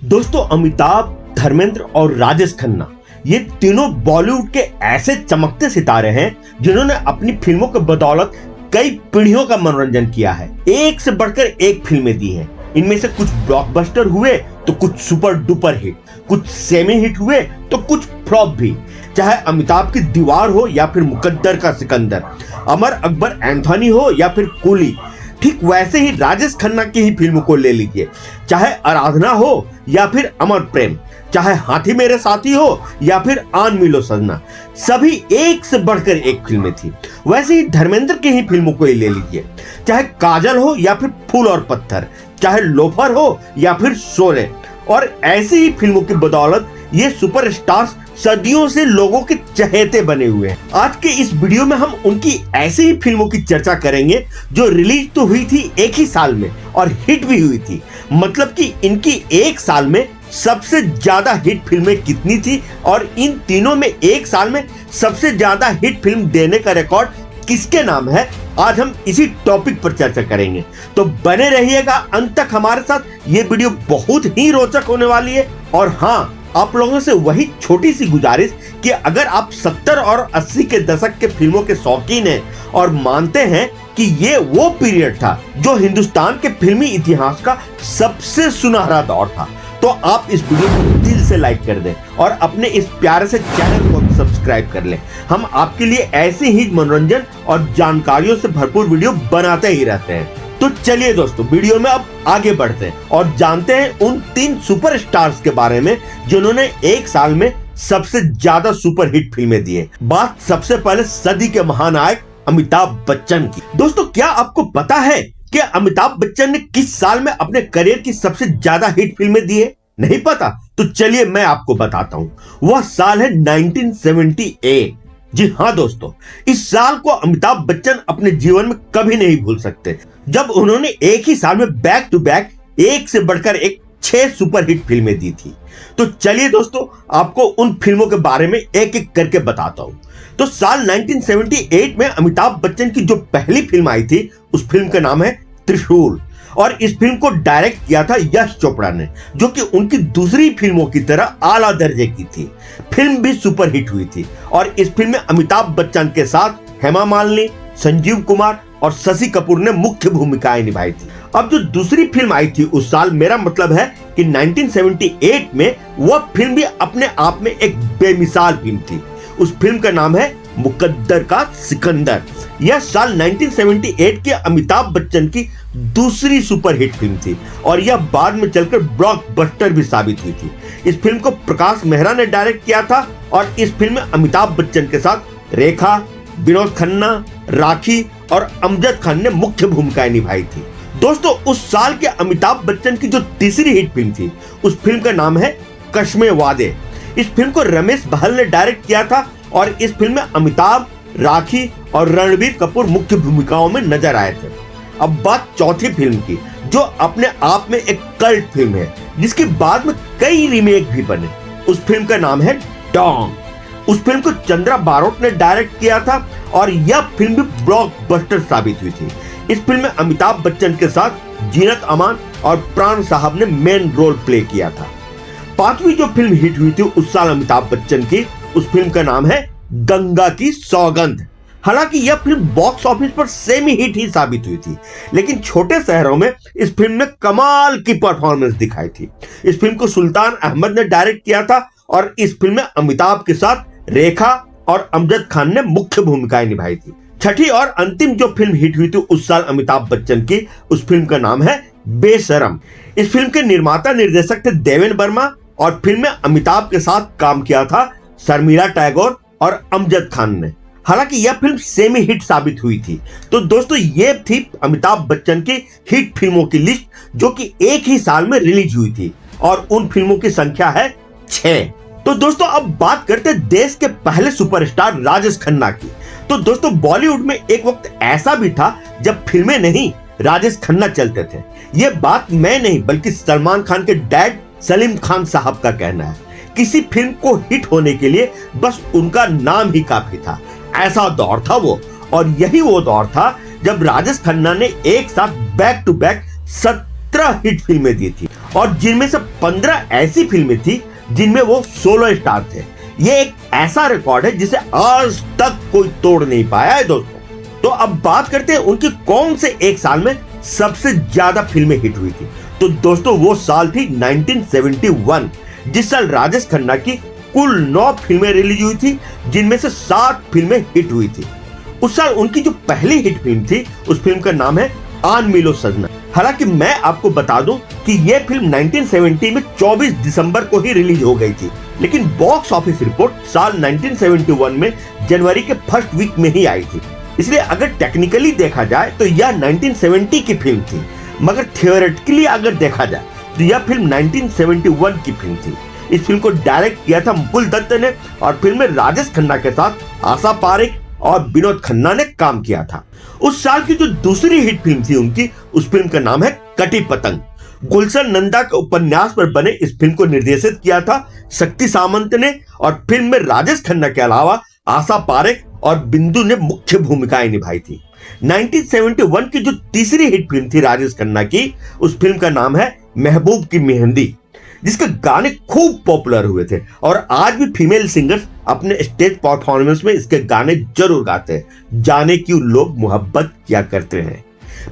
दोस्तों अमिताभ, धर्मेंद्र और राजेश खन्ना ये तीनों बॉलीवुड के ऐसे चमकते सितारे हैं जिन्होंने अपनी फिल्मों के बदौलत कई पीढ़ियों का मनोरंजन किया है। एक से बढ़कर एक फिल्में दी हैं। इनमें से कुछ ब्लॉकबस्टर हुए तो कुछ सुपर डुपर हिट, कुछ सेमी हिट हुए तो कुछ फ्लॉप भी। चाहे अमिताभ की दीवार हो या फिर मुकद्दर का सिकंदर, अमर अकबर एंथोनी हो या फिर कूली, ठीक वैसे ही राजेश खन्ना की ही फिल्म को ले लीजिए। चाहे आराधना हो या फिर अमर प्रेम, चाहे हाथी मेरे साथी हो या फिर आन मिलो सजना, सभी एक से बढ़कर एक फिल्में थी। वैसे ही धर्मेंद्र की ही फिल्मों को ही ले लीजिए। चाहे काजल हो या फिर फूल और पत्थर, चाहे लोफर हो या फिर शोले, और ऐसी ही फिल्मों की बदौलत ये सुपरस्टार्स सदियों से लोगों के चहेते बने हुए हैं। आज के इस वीडियो में हम उनकी ऐसी ही फिल्मों की चर्चा करेंगे जो रिलीज तो हुई थी एक ही साल में और हिट भी हुई थी। मतलब कि इनकी एक साल में सबसे ज्यादा हिट फिल्में कितनी थी और इन तीनों में एक साल में सबसे ज्यादा हिट फिल्म देने का रिकॉर्ड किसके नाम है, आज हम इसी टॉपिक पर चर्चा करेंगे। तो बने रहिएगा अंत तक हमारे साथ। ये वीडियो बहुत ही रोचक होने वाली है। और हाँ, आप लोगों से वही छोटी सी गुजारिश कि अगर आप 70 और 80 के दशक के फिल्मों के शौकीन हैं और मानते हैं कि ये वो पीरियड था जो हिंदुस्तान के फिल्मी इतिहास का सबसे सुनहरा दौर था, तो आप इस वीडियो को दिल से लाइक कर दें और अपने इस प्यारे से चैनल को सब्सक्राइब कर लें। हम आपके लिए ऐसे ही मनोरंजन और जानकारियों से भरपूर वीडियो बनाते ही रहते हैं। तो चलिए दोस्तों, वीडियो में अब आगे बढ़ते हैं और जानते हैं उन 3 सुपरस्टार्स के बारे में जिन्होंने एक साल में सबसे ज्यादा सुपर हिट फिल्में दी है। बात सबसे पहले सदी के महानायक अमिताभ बच्चन की। दोस्तों, क्या आपको पता है कि अमिताभ बच्चन ने किस साल में अपने करियर की सबसे ज्यादा हिट फिल्में दी है? नहीं पता? तो चलिए मैं आपको बताता हूँ। वह साल है 1978। जी हाँ दोस्तों, इस साल को अमिताभ बच्चन अपने जीवन में कभी नहीं भूल सकते, जब उन्होंने एक ही साल में बैक टू बैक एक से बढ़कर एक 6 सुपर हिट फिल्में दी थी। तो चलिए दोस्तों, आपको उन फिल्मों के बारे में एक एक करके बताता हूँ। तो साल 1978 में अमिताभ बच्चन की जो पहली फिल्म आई थी, उस फिल्म का नाम है त्रिशूल, और इस फिल्म को डायरेक्ट किया था यश चोपड़ा ने, जो कि उनकी दूसरी फिल्मों की तरह आला दर्जे की थी। फिल्म भी सुपर हिट हुई थी और इस फिल्म में अमिताभ बच्चन के साथ हेमा मालिनी, संजीव कुमार और शशि कपूर ने मुख्य भूमिकाएं निभाई थी। अब जो दूसरी फिल्म आई थी उस साल, मेरा मतलब है कि 1978 में, वह फिल्म भी अपने आप में एक बेमिसाल फिल्म थी। उस फिल्म का नाम है मुकद्दर का सिकंदर। यह साल 1978 के अमिताभ बच्चन की दूसरी सुपर हिट फिल्म थी और यह बाद में चलकर ब्लॉकबस्टर भी साबित हुई थी। इस फिल्म को प्रकाश मेहरा ने डायरेक्ट किया था और इस फिल्म में अमिताभ बच्चन के साथ रेखा, विनोद खन्ना, राखी और अमजद खान ने मुख्य भूमिकाएं निभाई थी। दोस्तों, उस साल के अमिताभ बच्चन की जो तीसरी हिट फिल्म थी, उस फिल्म का नाम है कश्मे वादे। इस फिल्म को रमेश बहल ने डायरेक्ट किया था और इस फिल्म में अमिताभ, राखी और रणबीर कपूर मुख्य भूमिकाओं में नजर आए थे। अब बात चौथी फिल्म की, जो अपने आप में एक कल्ट फिल्म है, जिसके बाद में कई रीमेक भी बने। उस फिल्म का नाम है डॉन। उस फिल्म को चंद्रा बारोट ने डायरेक्ट किया था और यह फिल्म भी ब्लॉकबस्टर साबित हुई थी। इस फिल्म में अमिताभ बच्चन के साथ जीनत अमान और प्राण साहब ने मेन रोल प्ले किया था। पांचवी जो फिल्म हिट हुई थी उस साल अमिताभ बच्चन की, उस फिल्म का नाम है गंगा की सौगंध। हालांकि यह फिल्म बॉक्स ऑफिस पर सेमी हिट ही साबित हुई थी, लेकिन छोटे शहरों में इस फिल्म ने कमाल की परफॉर्मेंस दिखाई थी। इस फिल्म को सुल्तान अहमद ने डायरेक्ट किया था और इस फिल्म में अमिताभ के साथ रेखा और अमजद खान ने मुख्य भूमिकाएं निभाई थी। छठी और अंतिम जो फिल्म हिट हुई थी उस साल अमिताभ बच्चन की, उस फिल्म का नाम है बेशरम। इस फिल्म के निर्माता निर्देशक थे देवेन वर्मा और फिल्म में अमिताभ के साथ काम किया था शर्मिला टैगोर और अमजद खान ने। हालांकि यह फिल्म सेमी हिट साबित हुई थी। तो दोस्तों, ये थी अमिताभ बच्चन की हिट फिल्मों की लिस्ट, जो कि एक ही साल में रिलीज हुई थी और उन फिल्मों की संख्या है 6। तो दोस्तों, अब बात करते हैं देश के पहले सुपरस्टार राजेश खन्ना की। तो दोस्तों, बॉलीवुड में एक वक्त ऐसा भी था जब फिल्में नहीं, राजेश खन्ना चलते थे। ये बात मैं नहीं बल्कि सलमान खान के डैड सलीम खान साहब का कहना है। किसी फिल्म को हिट होने के लिए बस उनका नाम ही काफी था, ऐसा दौर था वो। और यही वो दौर था जब राजेश खन्ना ने एक साथ बैक टू बैक 17 हिट फिल्में दी थी और जिनमें से 15 ऐसी फिल्में थी जिनमें वो सोलो स्टार थे। ये एक ऐसा रिकॉर्ड है जिसे आज तक कोई तोड़ नहीं पाया है दोस्तों। तो अब बात करते हैं उनकी कौन से एक साल में सबसे ज्यादा फिल्में हिट हुई थी। तो दोस्तों वो साल थी 1971, जिस साल राजेश खन्ना की कुल 9 फिल्में रिलीज हुई थी, जिनमें से 7 फिल्में हिट हुई थी। उस साल उनकी जो पहली हिट फिल्म थी, उस फिल्म का नाम है आन मिलो सजना। हालांकि मैं आपको बता दूं कि यह फिल्म 1970 में 24 दिसंबर को ही रिलीज हो गई थी, लेकिन बॉक्स ऑफिस रिपोर्ट साल 1971 में जनवरी के फर्स्ट वीक में ही आई थी। इसलिए अगर टेक्निकली देखा जाए तो यह 1970 की फिल्म थी, मगर थियोरेटिकली अगर देखा जाए तो यह फिल्म 1971 की फिल्म थी। इस फिल्म को डायरेक्ट किया था मुकुल दत्त ने और फिल्म में राजेश खन्ना के साथ आशा पारेख और विनोद खन्ना ने काम किया था। उस साल की जो दूसरी हिट फिल्म थी उनकी, उस फिल्म का नाम है कटी पतंग। गुलशन नंदा के उपन्यास पर बने इस फिल्म को निर्देशित किया था शक्ति सामंत ने और फिल्म में राजेश खन्ना के अलावा आशा पारेख और बिंदु ने मुख्य भूमिकाएं निभाई थी। 1971 की जो तीसरी हिट फिल्म थी राजेश खन्ना की, उस फिल्म का नाम है महबूब की मेहंदी, जिसके गाने खूब पॉपुलर हुए थे और आज भी फीमेल सिंगर्स अपने स्टेज परफॉर्मेंस में इसके गाने जरूर गाते हैं। जाने क्यों लोग मोहब्बत किया करते हैं।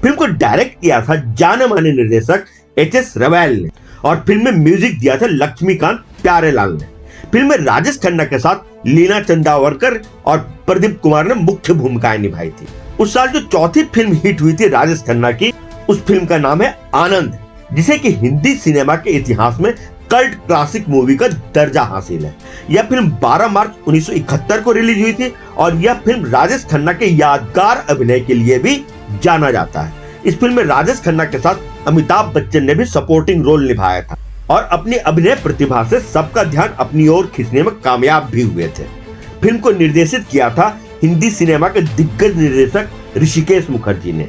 फिल्म को डायरेक्ट किया था जाने माने निर्देशक एच.एस. रवैल ने और फिल्म में म्यूजिक दिया था लक्ष्मीकांत प्यारेलाल ने। फिल्म में राजेश खन्ना के साथ लीना चंदावरकर और प्रदीप कुमार ने मुख्य भूमिकाएं निभाई थी। उस साल जो चौथी फिल्म हिट हुई थी राजेश खन्ना की, उस फिल्म का नाम है आनंद, जिसे कि हिंदी सिनेमा के इतिहास में कल्ट क्लासिक मूवी का दर्जा हासिल है। यह फिल्म 12 मार्च 1971 को रिलीज हुई थी और यह फिल्म राजेश खन्ना के यादगार अभिनय के लिए भी जाना जाता है। इस फिल्म में राजेश खन्ना के साथ अमिताभ बच्चन ने भी सपोर्टिंग रोल निभाया था और अपनी अभिनय प्रतिभा से सबका ध्यान अपनी ओर खींचने में कामयाब भी हुए थे। फिल्म को निर्देशित किया था हिंदी सिनेमा के दिग्गज निर्देशक ऋषिकेश मुखर्जी ने।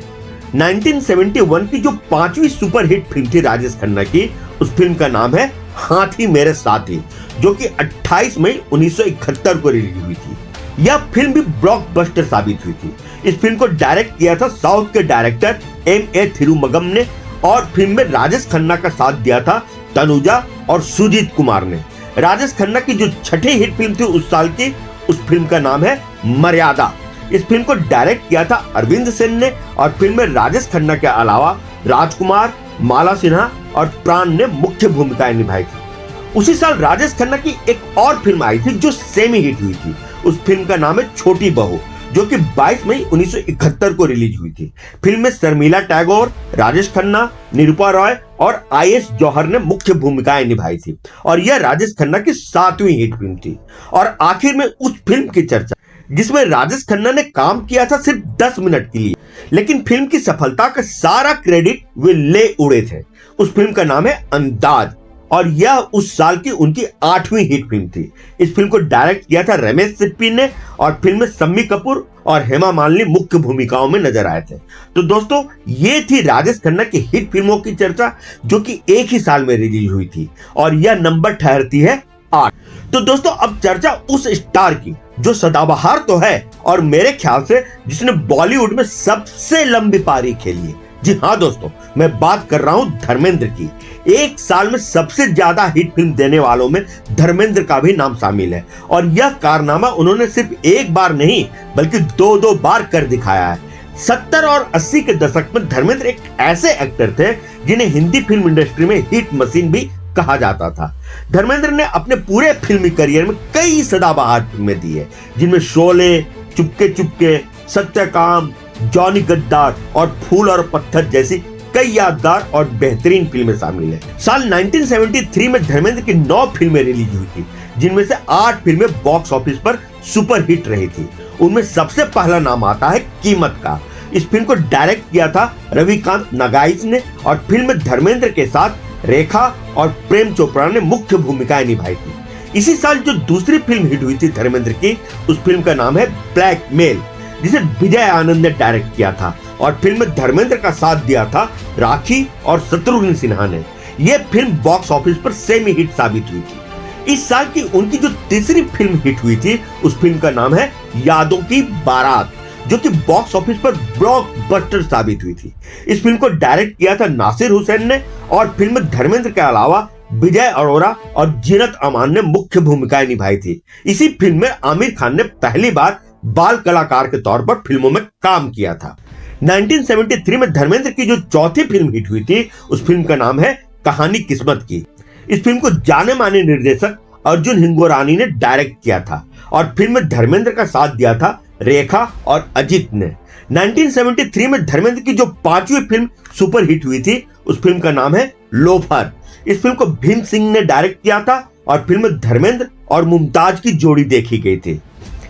1971 की जो 5वीं सुपरहिट फिल्म थी राजेश खन्ना की, उस फिल्म का नाम है हाथी मेरे साथी, जो कि 28 मई 1971 को रिलीज हुई थी। यह फिल्म भी ब्लॉकबस्टर साबित हुई थी। इस फिल्म को डायरेक्ट किया था साउथ के डायरेक्टर M.A. थिरुमगम ने और फिल्म में राजेश खन्ना का साथ दिया था तनुजा और सुजीत कुमार ने। राजेश खन्ना की जो छठी हिट फिल्म थी उस साल की, उस फिल्म का नाम है मर्यादा। इस फिल्म को डायरेक्ट किया था अरविंद सेन ने और फिल्म में राजेश खन्ना के अलावा राजकुमार, माला सिन्हा और प्राण ने मुख्य भूमिकाएं निभाई थी। उसी साल राजेश खन्ना की एक और फिल्म आई थी जो सेमी हिट हुई थी। उस फिल्म का नाम है छोटी बहू, जो कि 22 मई 1971 को रिलीज हुई थी। फिल्म में शर्मिला टैगोर, राजेश खन्ना, निरूपा रॉय और I.S. जौहर ने मुख्य भूमिकाएं निभाई थी और यह राजेश खन्ना की 7वीं हिट फिल्म थी। और आखिर में उस फिल्म की चर्चा जिसमें राजेश खन्ना ने काम किया था सिर्फ 10 मिनट के लिए, लेकिन फिल्म की सफलता का सारा क्रेडिट वे ले उड़े थे। उस फिल्म का नाम है अंदाज और यह उस साल की उनकी 8वीं हिट फिल्म थी। इस फिल्म को डायरेक्ट किया था रमेश सिप्पी ने और फिल्म में शम्मी कपूर और हेमा मालिनी मुख्य भूमिकाओं में नजर आए थे। तो दोस्तों ये थी राजेश खन्ना की हिट फिल्मों की चर्चा, जो कि एक ही साल में रिलीज हुई थी और यह नंबर ठहरती है 8। तो दोस्तों अब चर्चा उस स्टार की जो सदाबहार तो है और मेरे ख्याल से जिसने बॉलीवुड में सबसे लंबी पारी खेली है। जी हाँ दोस्तों, मैं बात कर रहा हूं धर्मेंद्र की। एक साल में सबसे ज्यादा हिट फिल्म देने वालों में धर्मेंद्र का भी नाम शामिल है और यह कारनामा उन्होंने सिर्फ एक बार नहीं बल्कि 2 बार कर दिखाया है। 70 और 80 के दशक में धर्मेंद्र एक ऐसे एक्टर थे जिन्हें हिंदी फिल्म इंडस्ट्री में हिट मशीन भी कहा जाता था। धर्मेंद्र ने अपने पूरे फिल्मी करियर में कई सदाबहार फिल्में दी है, जिनमें शोले, चुपके चुपके, सत्यकाम, जॉनी गद्दार और फूल और पत्थर जैसी कई यादगार और बेहतरीन फिल्में शामिल हैं। साल 1973 में धर्मेंद्र की 9 फिल्में रिलीज हुई थी, जिनमें से 8 फिल्में बॉक्स ऑफिस पर सुपर हिट रही थी। उनमें सबसे पहला नाम आता है कीमत का। इस फिल्म को डायरेक्ट किया था रविकांत नागाइस ने और फिल्म में धर्मेंद्र के साथ रेखा और प्रेम चोपड़ा ने मुख्य भूमिकाएं निभाई थी। इसी साल जो दूसरी फिल्म हिट हुई थी धर्मेंद्र की, उस फिल्म का नाम है ब्लैकमेल, जिसे विजय आनंद ने डायरेक्ट किया था और फिल्म में धर्मेंद्र का साथ दिया था राखी और शत्रुघ्न सिन्हा ने। यह फिल्म बॉक्स ऑफिस पर सेमी हिट साबित हुई थी। इस साल की उनकी जो तीसरी फिल्म हिट हुई थी, उस फिल्म का नाम है यादों की बारात, जो कि बॉक्स ऑफिस पर ब्लॉकबस्टर साबित हुई थी। इस फिल्म को डायरेक्ट किया था नासिर हुसैन ने और फिल्म में धर्मेंद्र के अलावा विजय अरोरा और जीनत अमान ने मुख्य भूमिकाएं निभाई थी। इसी फिल्म में आमिर खान ने पहली बार बाल कलाकार के तौर पर फिल्मों में काम किया था। 1973 में धर्मेंद्र की जो चौथी फिल्म हिट हुई थी, उस फिल्म का नाम है कहानी किस्मत की। इस फिल्म को जाने माने निर्देशक अर्जुन हिंगोरानी ने डायरेक्ट किया था और फिल्म में धर्मेंद्र का साथ दिया था रेखा और अजीत ने। 1973 में धर्मेंद्र की जो पांचवी फिल्म सुपर हिट हुई थी, उस फिल्म का नाम है लोफर। इस फिल्म को भीम सिंह ने डायरेक्ट किया था और फिल्म में धर्मेंद्र और मुमताज की जोड़ी देखी गई थी।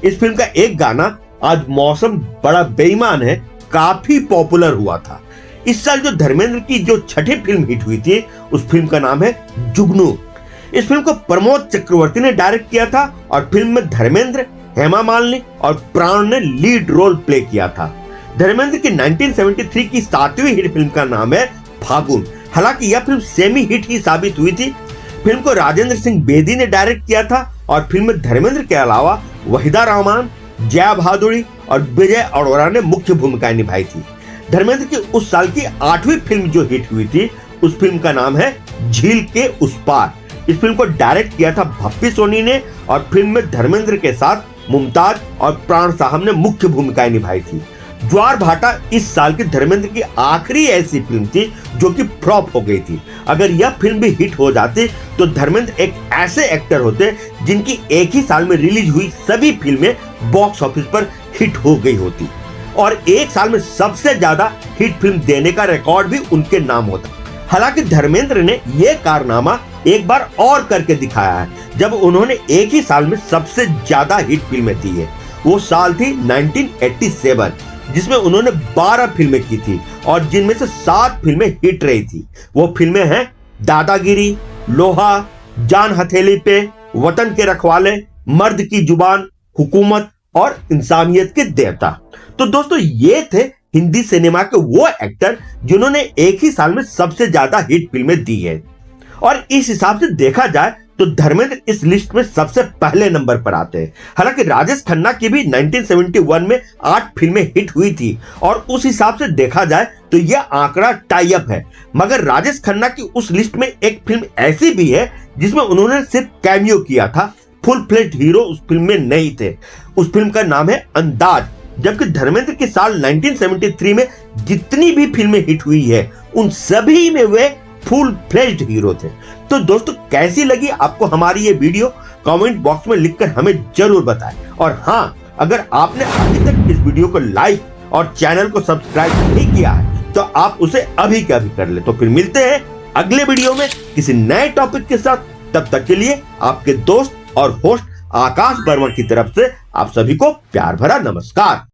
इस फिल्म का एक गाना आज मौसम बड़ा बेईमान है काफी पॉपुलर हुआ था। इस साल जो धर्मेंद्र की जो छठी फिल्म हिट हुई थी, उस फिल्म का नाम है जुगनू। इस फिल्म को प्रमोद चक्रवर्ती ने डायरेक्ट किया था और फिल्म में धर्मेंद्र, हेमा मालिनी और प्राण ने लीड रोल प्ले किया था। धर्मेंद्र की 1973 की सातवीं हिट फिल्म का नाम है फागुन। हालांकि यह फिल्म सेमी हिट ही साबित हुई थी। फिल्म को राजेंद्र सिंह बेदी ने डायरेक्ट किया था और फिल्म में धर्मेंद्र के अलावा वहीदा रहमान, जया भादुड़ी और विजय अरोरा ने मुख्य भूमिकाएं निभाई थी। धर्मेंद्र की उस साल की आठवीं फिल्म जो हिट हुई थी, उस फिल्म का नाम है झील के उस पार। इस फिल्म को डायरेक्ट किया था भप्पी सोनी ने और फिल्म में धर्मेंद्र के साथ मुमताज और प्राण साहब ने मुख्य भूमिकाएं निभाई थी। ज्वार भाटा इस साल की धर्मेंद्र की आखिरी ऐसी फिल्म थी जो कि फ्लॉप हो गई थी। अगर यह फिल्म भी हिट हो जाती तो धर्मेंद्र एक ऐसे एक्टर होते जिनकी एक ही साल में रिलीज हुई सभी फिल्में बॉक्स ऑफिस पर हिट हो गई होती और एक साल में सबसे ज्यादा हिट फिल्म देने का रिकॉर्ड भी उनके नाम होता। हालांकि धर्मेंद्र ने यह कारनामा एक बार और करके दिखाया है जब उन्होंने एक ही साल में सबसे ज्यादा हिट फिल्में दी है। वो साल थी 1987 जिसमें उन्होंने 12 फिल्में की थी और जिनमें से 7 फिल्में हिट रही थी। वो फिल्में हैं दादागिरी, लोहा, जान हथेली पे, वतन के रखवाले, मर्द की जुबान, हुकूमत और इंसानियत के देवता। तो दोस्तों ये थे हिंदी सिनेमा के वो एक्टर जिन्होंने एक ही साल में सबसे ज्यादा हिट फिल्में दी है और इस हिसाब से देखा जाए तो धर्मेंद्र इस लिस्ट में सबसे पहले नंबर पर आते हैं। हालांकि राजेश खन्ना की भी 1971 में 8 फिल्में हिट हुई थी और उस हिसाब से देखा जाए तो यह आंकड़ा टाई अप है। मगर राजेश खन्ना की उस लिस्ट में एक फिल्म ऐसी भी है जिसमें उन्होंने सिर्फ कैमियो किया था, फुल फ्लेज्ड हीरो उस फिल्म में नहीं थे। उस फिल्म का नाम है अंदाज। जबकि धर्मेंद्र के साल 1973 में जितनी भी फिल्में हिट हुई है उन सभी में वे फुल फ्लेज्ड हीरो थे। तो दोस्तों कैसी लगी आपको हमारी ये वीडियो, कमेंट बॉक्स में लिखकर हमें जरूर बताएं। और हाँ, अगर आपने अभी तक इस वीडियो को लाइक और चैनल को सब्सक्राइब नहीं किया है तो आप उसे अभी के अभी कर ले। तो फिर मिलते हैं अगले वीडियो में किसी नए टॉपिक के साथ। तब तक के लिए आपके दोस्त और होस्ट आकाश वर्मा की तरफ से आप सभी को प्यार भरा नमस्कार।